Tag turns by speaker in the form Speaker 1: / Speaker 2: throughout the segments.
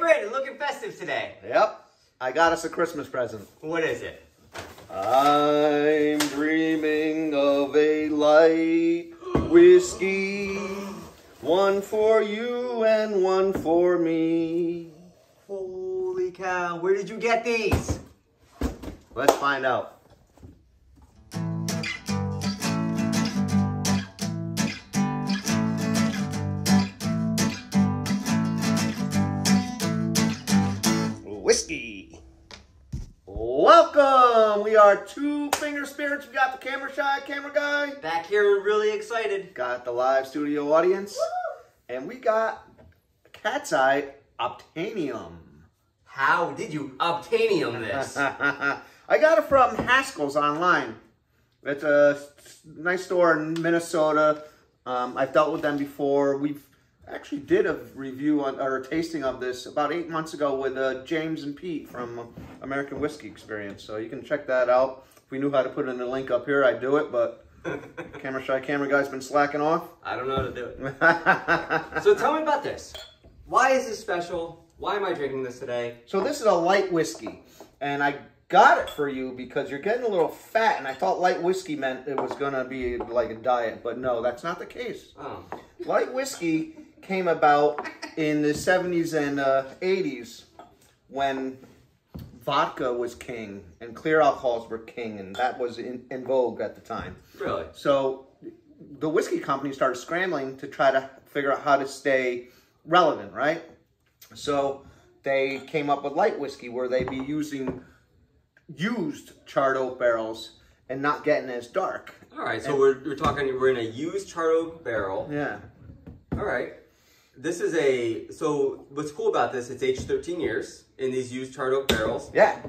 Speaker 1: Brandon, looking festive today.
Speaker 2: Yep, I got us a Christmas present.
Speaker 1: What is it?
Speaker 2: I'm dreaming of a light whiskey, one for you and one for me.
Speaker 1: Holy cow, where did you get these?
Speaker 2: Let's find out. Whiskey. Welcome. We are Two Finger Spirits. We got the camera shy camera guy.
Speaker 1: Back here, we're really excited.
Speaker 2: Got the live studio audience. Woo! And we got Cat's Eye Obtainium.
Speaker 1: How did you Obtainium this?
Speaker 2: I got it from Haskell's online. It's a nice store in Minnesota. I've dealt with them before. We've actually did a review on, or a tasting of this about 8 months ago with James and Pete from American Whiskey Experience. So you can check that out. If we knew how to put in a link up here, I'd do it, but camera shy camera guy's been slacking off.
Speaker 1: I don't know how to do it. So tell me about this. Why is this special? Why am I drinking this today?
Speaker 2: So this is a light whiskey, and I got it for you because you're getting a little fat, and I thought light whiskey meant it was going to be like a diet, but no, that's not the case.
Speaker 1: Oh.
Speaker 2: Light whiskey came about in the 70s and 80s when vodka was king and clear alcohols were king, and that was in vogue at the time.
Speaker 1: Really?
Speaker 2: So the whiskey company started scrambling to try to figure out how to stay relevant, right? So they came up with light whiskey where they'd be using used charred oak barrels and not getting as dark.
Speaker 1: All right, so we're in a used charred oak barrel.
Speaker 2: Yeah.
Speaker 1: All right. This is so what's cool about this, it's aged 13 years in these used charred oak barrels.
Speaker 2: Yeah.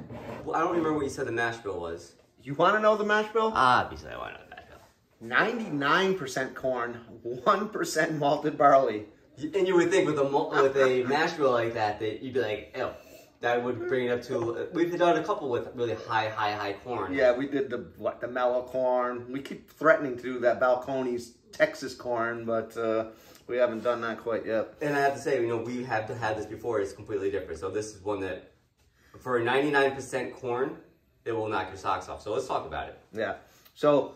Speaker 1: Well, I don't remember what you said the mash bill was.
Speaker 2: You want to know the mash bill?
Speaker 1: Obviously, I want to know the mash bill.
Speaker 2: 99% corn, 1% malted barley.
Speaker 1: And you would think with a mash bill like that you'd be like, oh, that would bring it up to, we've done a couple with really high corn.
Speaker 2: Yeah, we did the mellow corn. We keep threatening to do that Balcones Texas corn, but we haven't done that quite yet.
Speaker 1: And I have to say, you know, we have had this before. It's completely different. So this is one that, for 99% corn, it will knock your socks off. So let's talk about it.
Speaker 2: Yeah. So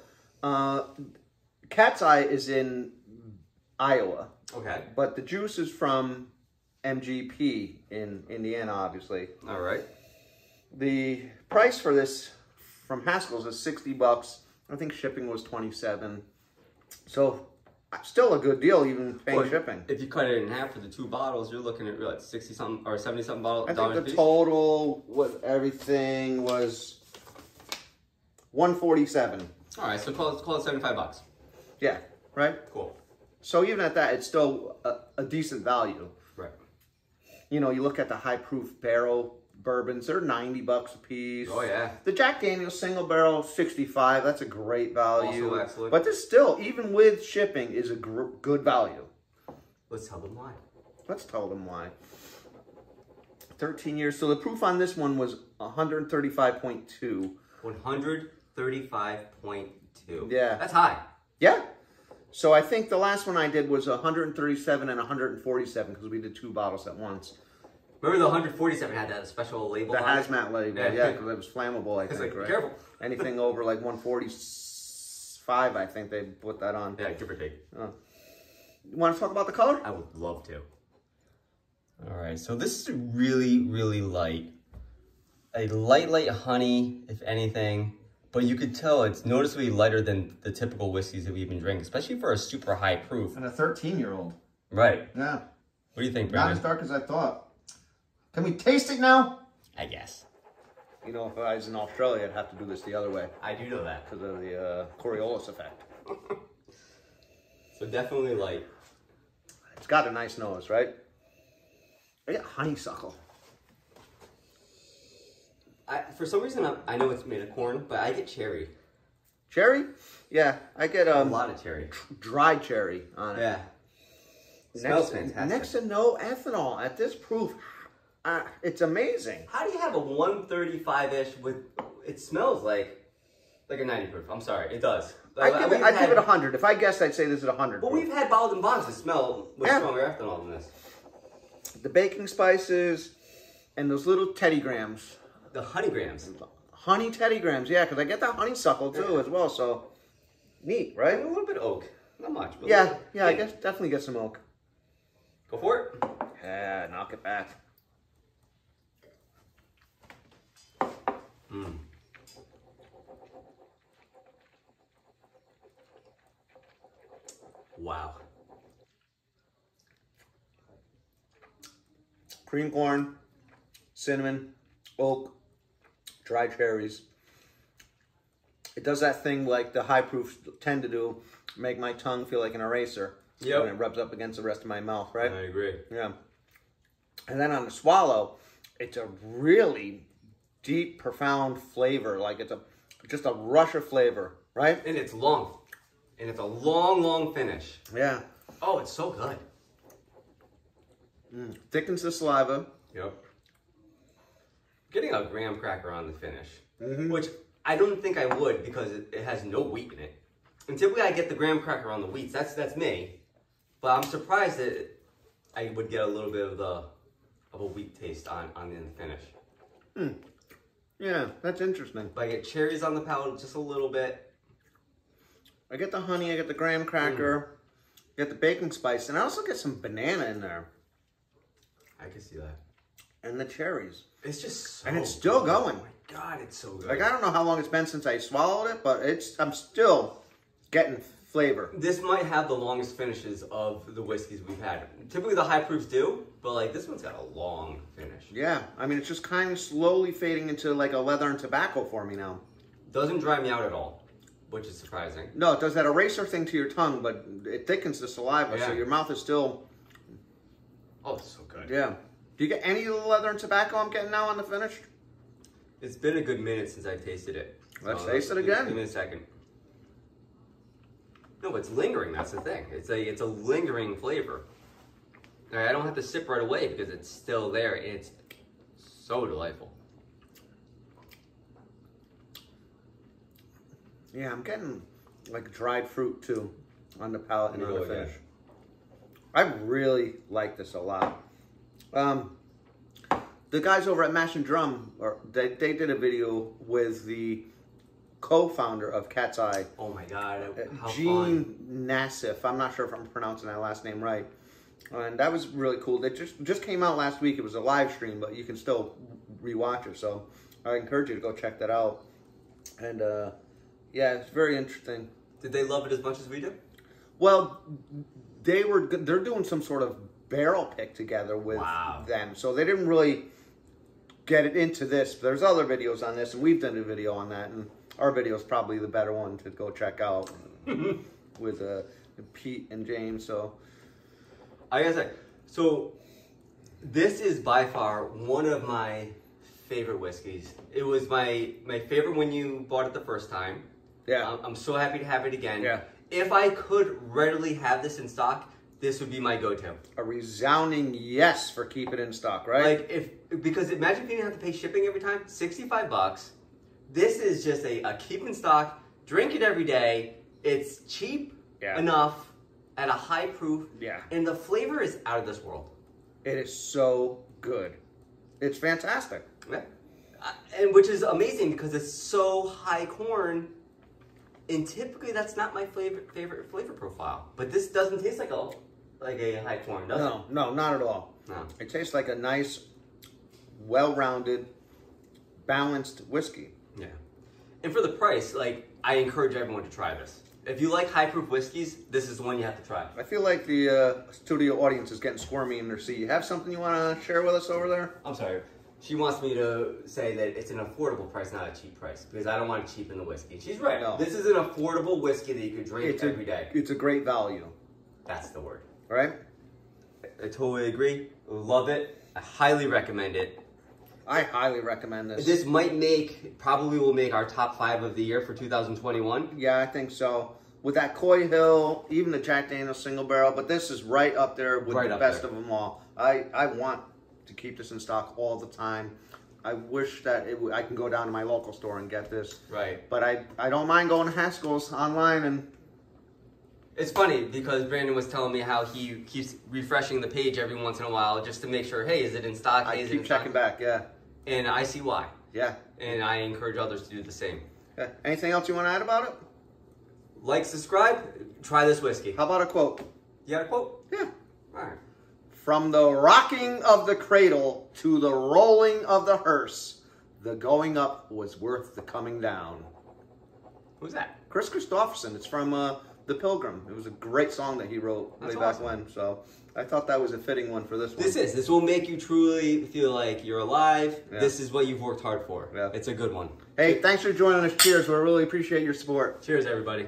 Speaker 2: Cat's Eye is in Iowa.
Speaker 1: Okay.
Speaker 2: But the juice is from MGP in Indiana, obviously.
Speaker 1: All right.
Speaker 2: The price for this from Haskell's is $60. I think shipping was $27. So still a good deal, even paying shipping.
Speaker 1: If you cut it in half for the 2 bottles, you're looking at like 60-something or 70-something dollars.
Speaker 2: I think the total with everything was $147.
Speaker 1: All right, so call it $75.
Speaker 2: Yeah. Right.
Speaker 1: Cool.
Speaker 2: So even at that, it's still a decent value.
Speaker 1: Right.
Speaker 2: You know, you look at the high proof barrel bourbons, they're $90 a piece.
Speaker 1: Oh yeah.
Speaker 2: The Jack Daniel's single barrel, $65. That's a great value.
Speaker 1: Also excellent.
Speaker 2: But this still, even with shipping, is a good value.
Speaker 1: Let's tell them why.
Speaker 2: Let's tell them why. 13 years. So the proof on this one was 135.2.
Speaker 1: 135.2.
Speaker 2: Yeah.
Speaker 1: That's high.
Speaker 2: Yeah. So I think the last one I did was 137 and 147 because we did 2 bottles at once.
Speaker 1: Remember the 147 had that special label
Speaker 2: the
Speaker 1: on it?
Speaker 2: hazmat label, yeah, because it was flammable, I think,
Speaker 1: like,
Speaker 2: right?
Speaker 1: Careful.
Speaker 2: Anything over like 145, I think they put that on.
Speaker 1: Yeah, give or take.
Speaker 2: You want to talk about the color?
Speaker 1: I would love to. All right, so this is really light. A light honey, if anything. But you could tell it's noticeably lighter than the typical whiskeys that we've been drinking, especially for a super high proof.
Speaker 2: And a 13-year-old.
Speaker 1: Right.
Speaker 2: Yeah.
Speaker 1: What do you think,
Speaker 2: Not
Speaker 1: Brandon?
Speaker 2: as dark as I thought. Can we taste it now?
Speaker 1: I guess.
Speaker 2: You know, if I was in Australia, I'd have to do this the other way.
Speaker 1: I do know that.
Speaker 2: Because of the Coriolis effect.
Speaker 1: So definitely light.
Speaker 2: It's got a nice nose, right? I get honeysuckle.
Speaker 1: For some reason, I know it's made of corn, but I get cherry.
Speaker 2: Cherry? Yeah, I get
Speaker 1: a lot of cherry.
Speaker 2: Dry cherry on it.
Speaker 1: Yeah. It smells fantastic.
Speaker 2: Next to no ethanol at this proof. It's amazing.
Speaker 1: How do you have a 135-ish with, it smells like a 90 proof. I'm sorry, it does.
Speaker 2: I'd give it 100. If I guessed, I'd say this is 100.
Speaker 1: But we've had bottled and bonds that smell with stronger ethanol than this.
Speaker 2: the baking spices, and those little Teddy Grahams.
Speaker 1: The honey grams.
Speaker 2: Honey Teddy Grahams, yeah, because I get that honeysuckle too as well, so neat, right?
Speaker 1: A little bit of oak. Not much. But
Speaker 2: Yeah, I guess definitely get some oak.
Speaker 1: Go for it.
Speaker 2: Yeah, knock it back.
Speaker 1: Mm. Wow.
Speaker 2: Cream corn, cinnamon, oak, dry cherries. It does that thing like the high proofs tend to do, make my tongue feel like an eraser when it rubs up against the rest of my mouth, right?
Speaker 1: I agree.
Speaker 2: Yeah. And then on the swallow, it's a really deep, profound flavor. Like it's just a rush of flavor, right?
Speaker 1: And it's long. And it's a long, long finish.
Speaker 2: Yeah.
Speaker 1: Oh, it's so good.
Speaker 2: Thickens the saliva.
Speaker 1: Yep. Getting a graham cracker on the finish, which I don't think I would because it has no wheat in it. And typically I get the graham cracker on the wheats. That's me. But I'm surprised that I would get a little bit of a wheat taste on the finish.
Speaker 2: Yeah, that's interesting.
Speaker 1: But I get cherries on the palate just a little bit.
Speaker 2: I get the honey, I get the graham cracker, I get the baking spice, and I also get some banana in there.
Speaker 1: I can see that.
Speaker 2: And the cherries.
Speaker 1: It's just so
Speaker 2: And it's still
Speaker 1: good.
Speaker 2: going.
Speaker 1: Oh my God, it's so good.
Speaker 2: Like, I don't know how long it's been since I swallowed it, but I'm still getting flavor.
Speaker 1: This might have the longest finishes of the whiskeys we've had. Typically the high proofs do, but like this one's got a long finish.
Speaker 2: Yeah, I mean, it's just kind of slowly fading into like a leather and tobacco for me now.
Speaker 1: Doesn't dry me out at all, which is surprising.
Speaker 2: No, it does that eraser thing to your tongue, but it thickens the saliva, so your mouth is still...
Speaker 1: Oh, it's so good.
Speaker 2: Yeah. Do you get any of the leather and tobacco I'm getting now on the finish?
Speaker 1: It's been a good minute since I tasted it.
Speaker 2: Let's taste it again.
Speaker 1: Give me a second. No, it's lingering. That's the thing. It's a lingering flavor. All right, I don't have to sip right away because it's still there. It's so delightful.
Speaker 2: Yeah, I'm getting like dried fruit too on the palate and on the finish. I really like this a lot. The guys over at Mash and Drum, they did a video with the co-founder of Cat's Eye.
Speaker 1: Oh my God, how
Speaker 2: Gene
Speaker 1: fun.
Speaker 2: Nassif. I'm not sure if I'm pronouncing that last name right. And that was really cool. They just came out last week. It was a live stream, but you can still rewatch it. So I encourage you to go check that out. And yeah, it's very interesting.
Speaker 1: Did they love it as much as we do?
Speaker 2: Well, they're doing some sort of barrel pick together with them. So they didn't really get it into this. There's other videos on this, and we've done a video on that. And our video is probably the better one to go check out with Pete and James. So
Speaker 1: I gotta say, so this is by far one of my favorite whiskeys. It was my favorite when you bought it the first time.
Speaker 2: Yeah.
Speaker 1: I'm so happy to have it again.
Speaker 2: Yeah.
Speaker 1: If I could readily have this in stock, this would be my go-to.
Speaker 2: A resounding yes for keep it in stock, right?
Speaker 1: Like because imagine if you didn't have to pay shipping every time, $65. This is just a keep in stock, drink it every day. It's cheap enough at a high proof.
Speaker 2: Yeah.
Speaker 1: And the flavor is out of this world.
Speaker 2: It is so good. It's fantastic.
Speaker 1: Yeah. And which is amazing because it's so high corn. And typically that's not my favorite flavor profile. But this doesn't taste like a high corn, does it?
Speaker 2: No, not at all.
Speaker 1: No.
Speaker 2: It tastes like a nice, well-rounded, balanced whiskey.
Speaker 1: Yeah. And for the price, like, I encourage everyone to try this. If you like high proof whiskeys, this is the one you have to try.
Speaker 2: I feel like the studio audience is getting squirmy in their seat. You have something you want to share with us over there?
Speaker 1: I'm sorry. She wants me to say that it's an affordable price, not a cheap price, because I don't want to cheapen the whiskey. She's right.
Speaker 2: No.
Speaker 1: This is an affordable whiskey that you could drink every day.
Speaker 2: It's a great value.
Speaker 1: That's the word.
Speaker 2: Right?
Speaker 1: I totally agree. Love it. I highly recommend it.
Speaker 2: I highly recommend this.
Speaker 1: This probably will make our top 5 of the year for 2021.
Speaker 2: Yeah, I think so. With that Coy Hill, even the Jack Daniel's single barrel, but this is right up there with the best of them all. I want to keep this in stock all the time. I wish that I can go down to my local store and get this.
Speaker 1: Right.
Speaker 2: But I don't mind going to Haskell's online and
Speaker 1: It's funny because Brandon was telling me how he keeps refreshing the page every once in a while just to make sure, hey, is it in stock? Hey,
Speaker 2: I keep checking back, yeah.
Speaker 1: And I see why.
Speaker 2: Yeah.
Speaker 1: And I encourage others to do the same.
Speaker 2: Yeah. Anything else you want to add about it?
Speaker 1: Like, subscribe, try this whiskey.
Speaker 2: How about a quote?
Speaker 1: You got a quote?
Speaker 2: Yeah.
Speaker 1: All right.
Speaker 2: From the rocking of the cradle to the rolling of the hearse, the going up was worth the coming down.
Speaker 1: Who's that?
Speaker 2: Chris Christopherson. It's from The Pilgrim. It was a great song that he wrote way back when. So I thought that was a fitting one for this one.
Speaker 1: This will make you truly feel like you're alive.
Speaker 2: Yeah.
Speaker 1: This is what you've worked hard for.
Speaker 2: Yeah.
Speaker 1: It's a good one.
Speaker 2: Hey, thanks for joining us. Cheers. We really appreciate your support.
Speaker 1: Cheers, everybody.